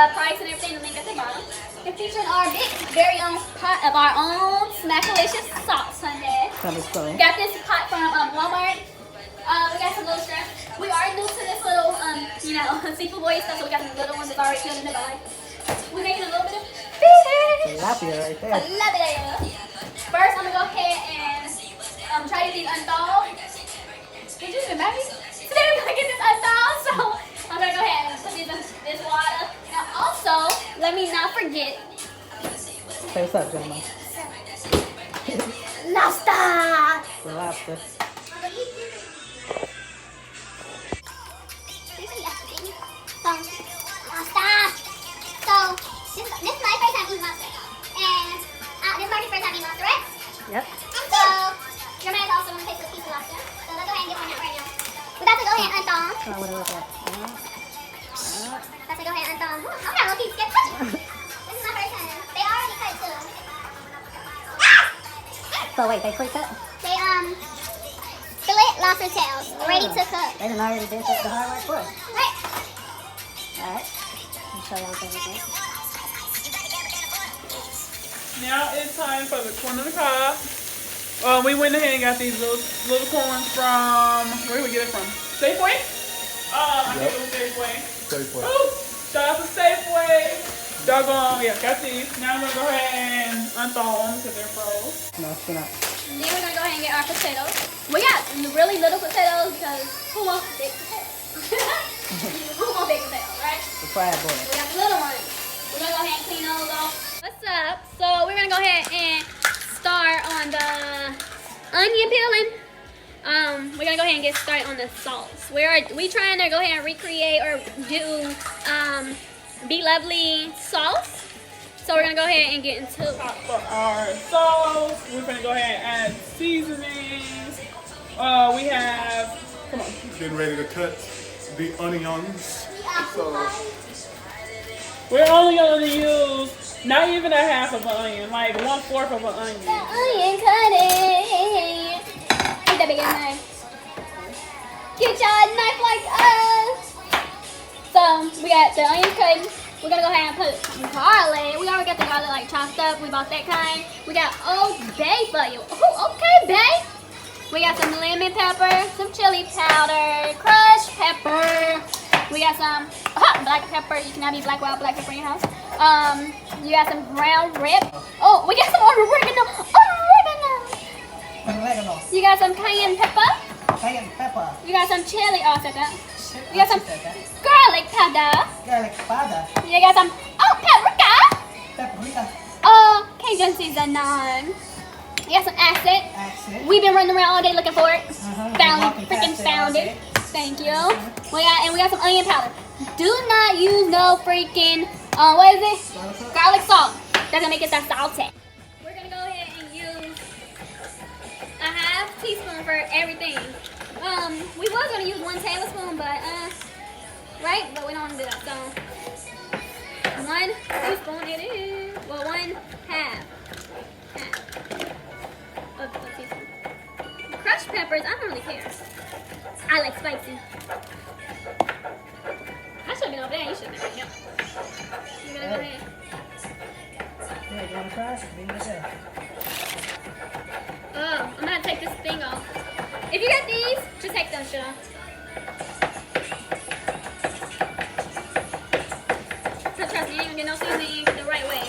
price and everything, the link at the bottom. It featured our very own pot of our own Smackalicious sauce, honey. Got this pot from Walmart. We got some Lobster. We are new to this little, you know, seafood boy stuff, so we got some little ones that's already killed in the bag. We're making a little bit of fish. Tilapia right there. Tilapia. First, I'm gonna go ahead and try to get these unthawed. Did you even marry? Today we're gonna get this unthawed, so I'm gonna go ahead and put these in this water. Now, also, let me not forget. Say what's up, gentlemen. Lobster. The lobster. This is my first time eating lobster, and this is Marty's first time eating lobster, right? Yep. So your man's also want to taste a piece of lobster, so let's go ahead and get one out right now. We got to go ahead and unthaw. I want to look at. Got to go ahead and unthaw. I'm not looking scared to touch it. This is my first time. They already cut too. So wait, they pre-cut? They fillet lobster tails, ready to cook. They done already did the hard work for us. Right. All right. Let me show you everything. Now it's time for the corn on the cob. We went ahead and got these little corns from, where did we get it from? Safeway? I think it was Safeway. Safeway. Ooh, shout out to Safeway. Doggone, yeah, got these. Now I'm gonna go ahead and unthaw them because they're froze. No, it's not. Then we're gonna go ahead and get our potatoes. We got really little potatoes because who wants big potatoes? Who wants big potatoes, right? The fried boy. We got the little ones. We're gonna go ahead and clean those off. What's up? So we're gonna go ahead and start on the onion peeling. We're gonna go ahead and get started on the sauce. We trying to go ahead and recreate or do Be Lovely sauce. So we're gonna go ahead and get into it. For our sauce, we're gonna go ahead and add seasonings. We have, come on. Getting ready to cut the onions. So We're only gonna use not even a half of an onion, like 1/4 of an onion. The onion cutting. Get that big ass knife. Get y'all a knife like us. So we got the onion cutting. We're gonna go ahead and put garlic. We already got the garlic like chopped up. We bought that kind. We got Old Bay for you. Oh, okay, babe. We got some lemon pepper, some chili powder, crushed pepper. We got some black pepper. You can have these black wild black pepper in your house. You got some ground rib. Oh, we got some oregano. Oregano. You got some cayenne pepper. Cayenne pepper. You got some chili. Oh, set that. You got some garlic powder. Garlic powder. You got some paprika. Paprika. Cajun seasoning. You got some acid. Acid. We've been running around all day looking for it. Walking Found it. Thank you. We got some onion powder. Do not use no freaking what is it? Garlic salt. That's gonna make it that salty. We're gonna go ahead and use a half teaspoon for everything. We was gonna use 1 tablespoon, but right? But we don't want to do that. So 1 teaspoon it is. Well, 1/2 of a teaspoon. Crushed peppers, I don't really care. I like spicy. I should have been over there. You should have been right here. You're gonna go ahead. Yeah, you want to try? Oh, I'm gonna take this thing off. If you got these, just take them shit off. So trust me, you ain't gonna get no seasoning the right way.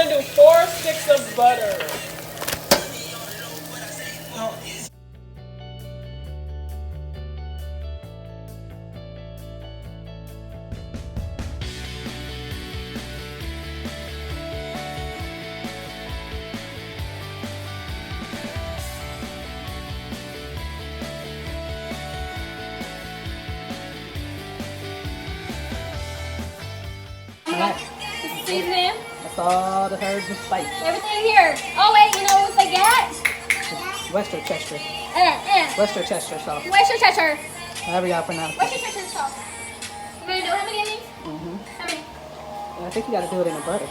gonna do 4 sticks of butter. Oh. Alright, Seasoning. that's all the herbs and spices. Everything here. Oh wait, you know what we forgot? Worcestershire. Worcestershire sauce. Worcestershire. However y'all pronounce it. Worcestershire sauce. You gonna do how many of these? Mm-hmm. How many? I think you gotta do it in the butter,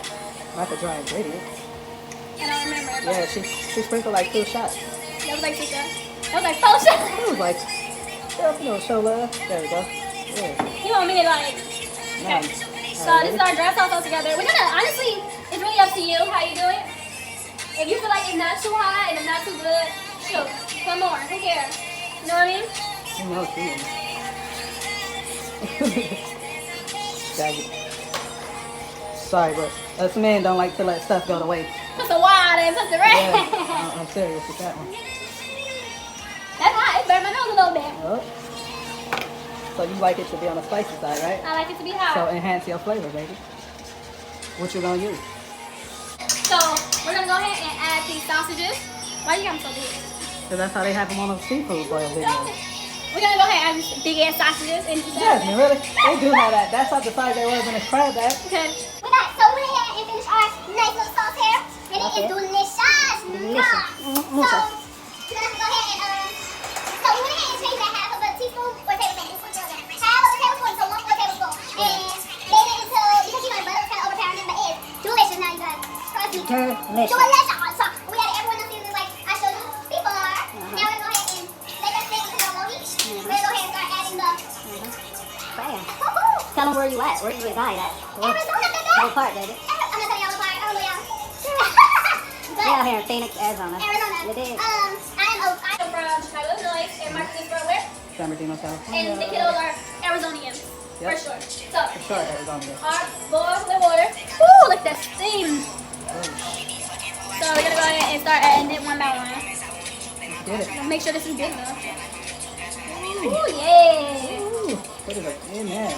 not the dry ingredient. I don't remember. Yeah, she sprinkled like 2 shots. That was like 6 shots. That was like 4 shots. It was like, show love. There we go. Yeah. You want me to like? Okay. Nice. So this is our dry sauce all together. We're gonna honestly, it's really up to you how you do it. If you feel like it's not too hot and it's not too good, shoot, put more. Who cares? You know what I mean? You know she is. Dang it. Sorry, but us men don't like to let stuff go to waste. Put the water and put the rest. Yeah, I'm serious with that one. That's hot. It burned my nose a little bit. Oh. So you like it to be on the spicy side, right? I like it to be hot. So enhance your flavor, baby. What you gonna use? So we're gonna go ahead and add these sausages. Why you got them so big? Because that's how they have them on those seafood boil videos. We're gonna go ahead and add these big ass sausages and Jasmine, really? They do have that. That's not the size they was in the crab bag. Okay. We went ahead and finished our nice little sauce here. And it is delicious. Delicious. So, we're gonna go ahead and, so we went ahead and changed that half of a teaspoon or tablespoon. Half of a tablespoon, so 1 tablespoon. And made it into, because you know, butter was kind of overpowering it, but it's delicious now, you guys. Trust me. Delicious. Delicious. So, we added everyone else seasonings like I showed you before. Now we're gonna go ahead and let that stick to low heat. We're gonna go ahead and start adding the, Bam. woohoo! Tell them where you at. Where you reside at. Arizona, baby. Whole part, baby. I'm not telling y'all apart. I don't know y'all. We out here in Phoenix, Arizona. Arizona. You did. I'm I'm from Chicago, Illinois, and Marcus is from where? San Bernardino, California. And the kiddos are Arizonians. Yep. For sure. So, For sure, Arizona. our boil with water. Woo, look at that steam. So we're gonna go ahead and start adding it one by one. Get it. Make sure this is big enough. Ooh, yeah. Ooh, put it in there.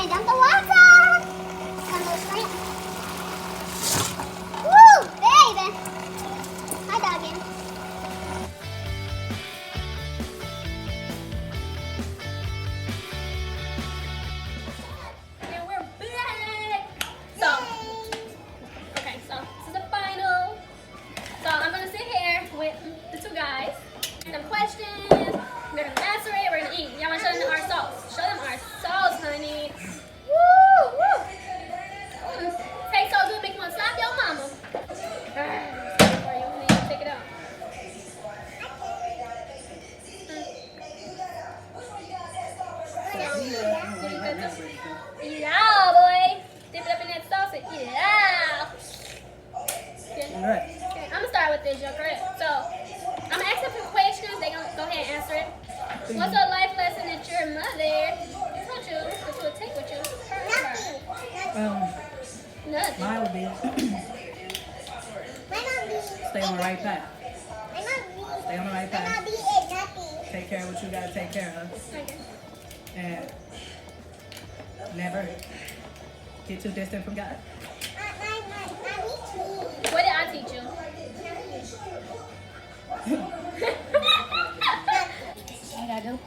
Dump the water. Some little shrimp. Woo, baby. Hi, doggy. And we're back. So, okay, so this is the final. So I'm gonna sit here with the 2 guys. Some questions. We're gonna answer it. We're gonna eat. Y'all wanna show them our sauce? Show them our sauce, honey. Woo, woo. Tastes so good, make you wanna slap your mama. For you, and then take it out. Eat it out, boy. Dip it up in that sauce and eat it out. Okay. All right. Okay, I'm gonna start with this, y'all, correct? So, I'm gonna ask them some questions. They gonna go ahead and answer it. What's a life lesson that your mother taught you that you would take with you? Nothing. Mine would be stay on the right path. Stay on the right path. Take care of what you gotta take care of. Okay. And never get too distant from God. What did I teach you? What I gotta do?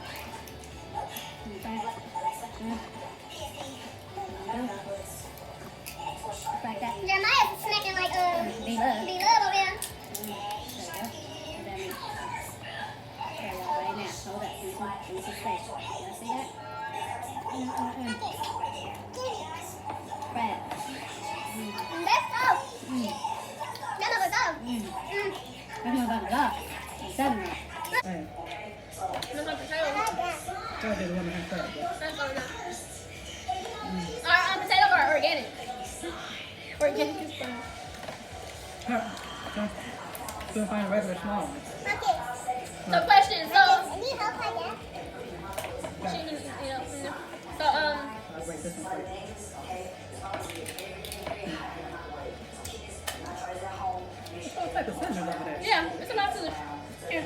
Jeremiah's smacking like Be love. be love over there. That's not that lot. It's 7. Hey, There's some potatoes. I did the one that had crab, but That's all enough. Our potatoes are organic. Organic is fun. couldn't find a regular small one. So question, so I need help, I guess. she can, so I'll break this one for you. What type of scissors over there? yeah, it's a lot to the here.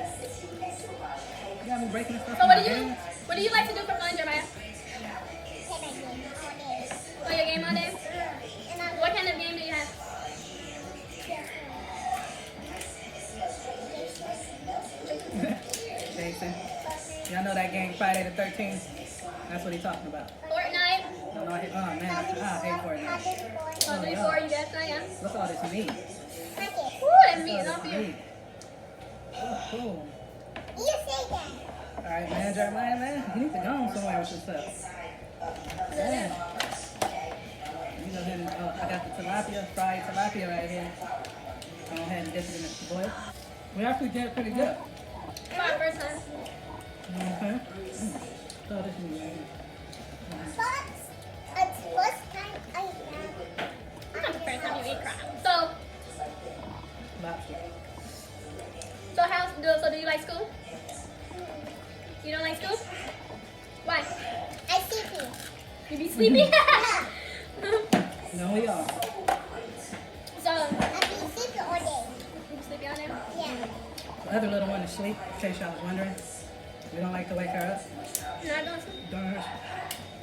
You got me breaking this stuff. So in what my do you hands? like to do for fun, Jeremiah? Play your game all day? What kind of game do you have? Jason. Y'all know that game Friday the 13th? That's what he's talking about. Fortnite? No, I hate, oh man, I hate Fortnite. Oh, 3, 4, you guys know, yeah. Look at all this meat. Ooh, that meat off you. Oh, cool. You say that. Alright, man, Jeremiah, man. You need to go on somewhere with yourself. Man. You go ahead and, I got the tilapia, fried tilapia right here. Go ahead and dip it in the boil. We actually did pretty good. My first time. Okay. Throw this in there. But it's first time I have. It's not the first time you eat crab. So Lobster. do you like school? You don't like school? Why? I see you. You be sleepy? No, we are. So, I've been sleeping all day. you be sleepy all day? Yeah. The other little one is asleep, in case y'all was wondering. We don't like to wake her up. You're not doing sleep? Don't her.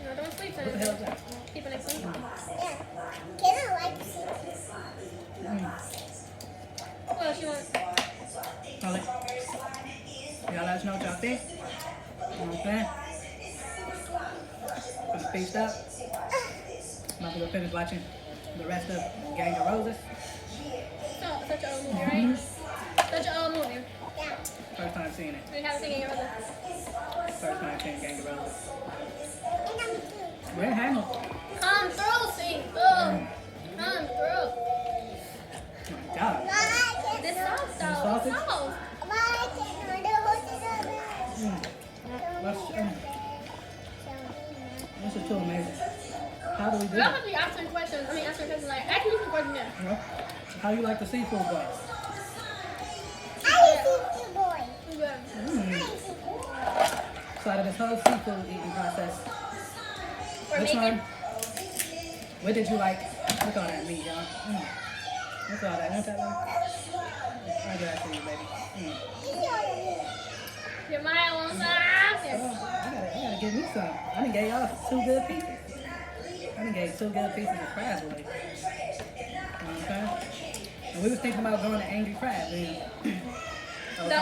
No, don't sleep. What the hell is that? Keep it asleep. Yeah. Can I like sleep? What else you want? Call it. Y'all let us know what y'all think. You know what I'm saying? I'm spaced up. I'm about to go finish watching the rest of Gang of Roses. So, such an old movie, right? Such an old movie. Yeah. First time seeing it. We haven't seen it yet. First time seeing Gang of Roses. And I'm too. We're in Hamel. Come through, see. Come through. Oh my God. Why can't This sauce, though. sausage? Sauce. Why can't I do This is too amazing. How do we do Y'all it? must be asking questions. Answering questions like, ask me some questions now. You know? How you like the seafood boy? I see you, boy. Good. So out of this whole seafood eating process, We're which making. one? What did you like? Look at all that meat, y'all. Look at all that. Want that one? I'll give that to you, baby. Your mind wants some. Oh, I gotta give me some. I done gave y'all 2 good pieces. I done gave 2 good pieces of crab away. You know what I'm saying? And we was thinking about going to Angry Crab then. The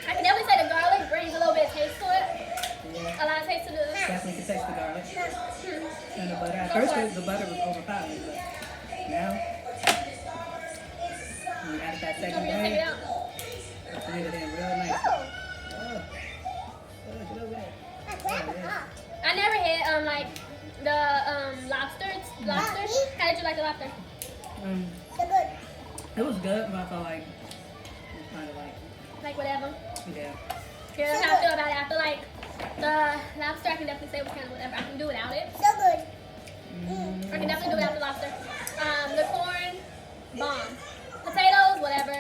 I can definitely say the garlic brings a little bit of taste to it. Yeah, A lot of taste to the. definitely can taste the garlic and the butter. At first, the butter was overpowering, but now, when we added that You second want me to take it wave, out? it's made it in real nice. Oh, get over there. I never had like the lobsters. Lobster. How did you like the lobster? It was good, but I felt like it was kind of like, Like whatever. yeah. Yeah, that's how I feel about it. I feel like the lobster I can definitely say was kind of whatever. I can do without it. So good. I can definitely do without the lobster. The corn, bomb. Potatoes, whatever.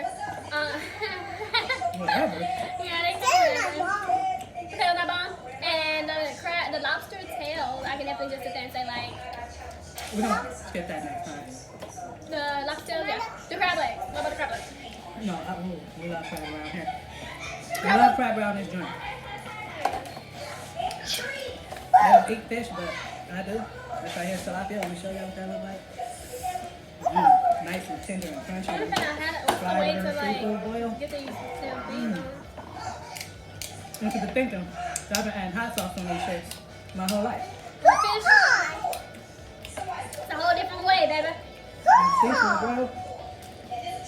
Whatever. Yeah, they They're not whatever. wrong. Potatoes not bomb. And the lobster tail, I can definitely just sit there and say like We're gonna skip that next time. the lobster tail, yeah. The crab legs. What about the crab legs? No, we love crab around here. We love crab around this joint. I don't eat fish, but I do. This right here is tilapia. Let me show y'all what that look like. Nice and tender and I crunchy. don't think I had it. What's the way to Seafood boil. like get the tail beef on? Look at the thinking. I've been adding hot sauce on these shits my whole life. The fish, it's a whole different way, baby. And seafood boil.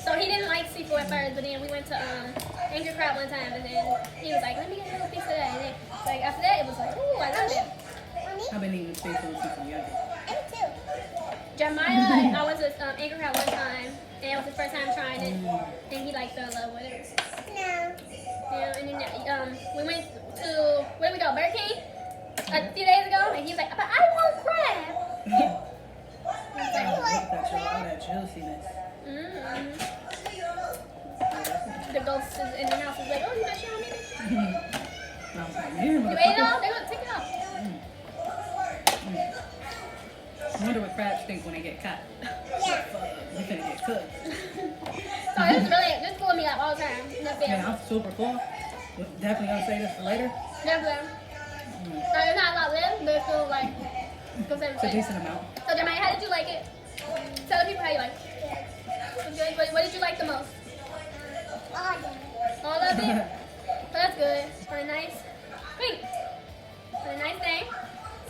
So he didn't like seafood at first, but then we went to Angry Crab one time, and then he was like, "Let me get a little piece of that." And then, like after that, it was like, "Ooh, I love it." I've been eating seafood since I'm younger. Jeremiah, I went to Anchor Crab one time, and it was his first time trying it, and he like fell in love with it. No. Yeah, and then we went to, where did we go, Burger King? A few days ago, and he was like, but I want crab. Look at all that juiciness. The ghost is in the house is like, oh, you not showing me this? I was like, yeah, You ate it motherfucker. all? They're going to take it off. I wonder what crabs think when they get caught. Yeah. You finna get cooked. So this pulling me up all the time. That's it. Yeah, I'm super full. We're definitely gonna say this for later. Definitely. There's not a lot left, but it's still like, It's a decent amount. So Jeremiah, how did you like it? Tell the people how you like it. Good. What did you like the most? All of them. All of it? So that's good. For a nice week. For a nice day.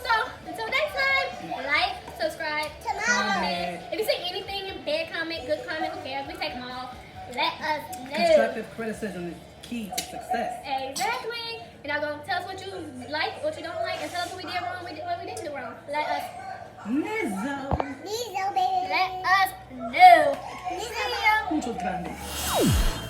So, until next time, like, subscribe, comment. If you say anything, bad comment, good comment, who cares? We take them all. Let us know. Constructive criticism is key to success. Exactly. And now go tell us what you like, what you don't like, and tell us what we did wrong, what we didn't do wrong. Let us Nizzo. These, baby. let us know. These are Mucho grande.